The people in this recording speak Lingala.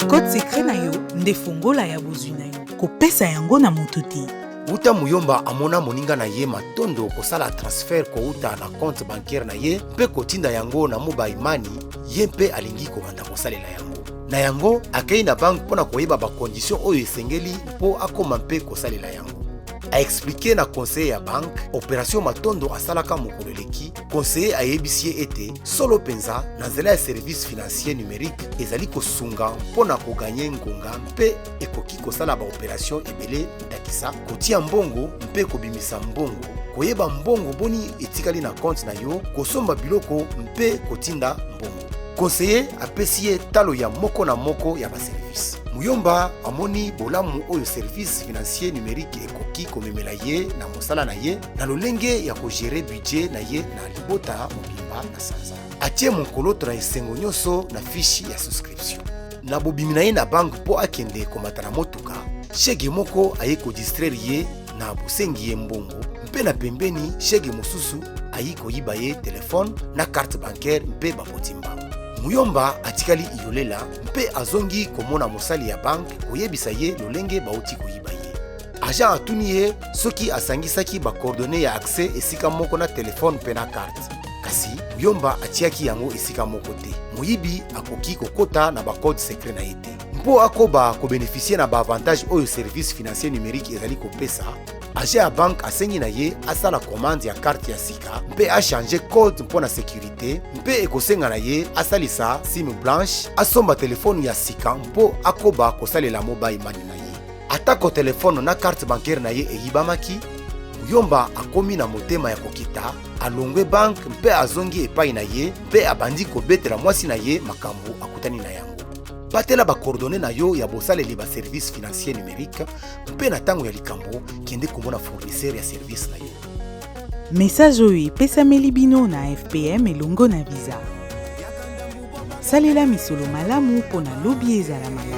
code secret na yo nde fongola ya bozwi na yo kopesa yango na moto te. Uta Muyomba amona moninga na ye matondo kosala transfert kouta na compte bancaire na ye mpe kotinda yango na mobile money ye mpe alingi kobanda kosalela yango. Na yango akei na bank mpona koyeba bakondition oyo esengeli mpo akoma mpe kosalela yango. A expliqué na conseiller ya bank opération matondo asalaka mokolo eleki. Conseiller ayebisi ye ete solo penza na nzela ya service financier numérique ezali kosunga mpona koganye ngonga mpe ekoki kosala baopération ebele ndakisa kotia mbongo mpe kobimisa mbongo, koyeba mbongo boni etikali na compte na yo, kosomba biloko mpe kotinda mbongo. Conseiller apesi ye talo ya moko na moko ya baservice. Muyomba amoni bolamu oyo service financier numérique ekoki komemela ye na mosala na ye na lolenge ya kogere budget na ye na libota mobimba na sanza. Atie mokoloto na esengo nyonso na fiche ya souscription. Na bobimi na ye na bank po akende komata na motuka, shege moko aye kodistraire ye na bosengi ye mbongo, mpe na pembeni shege mosusu ayi koyiba ye telefone na carte bancaire mpe bapotimba. Muyomba atikali iyolela mpe azongi komona mosali ya bank koyebisa ye lolenge bauti koyiba ye. Agent atuni ye soki asangisaki bakoordone ya accès esika moko na telefone mpe na carte. Kasi Muyomba atiaki yango esika moko te. Moyibi akoki kokota na bakode secret na ye te. Mpo akoba kobeneficie na baavantage oyo service financier numérique ezali kopesa, agent ya bank asengi na ye asala commande ya carte ya sika mpe achange code mpo na sécurité mpe ekosenga na ye asalisa sim blanche asomba telefone ya sika mpo akoba kosalela mobile money na ye. Atako telefone na carte bancaire na ye eyibamaki, Muyomba akomi na motema ya kokita, alongwe bank mpe azongi epai na ye mpe abandi kobetela mwasi na ye makambo akutani na yango. Batela bakoordone na yo ya bosaleli ba service financier numérique mpe na tango ya likambo kende komona fournisseur ya service na yo. Message oyo epesameli bino na FPM elongo na Visa. Salela misolo malamu mpo na lobi ezala malamu.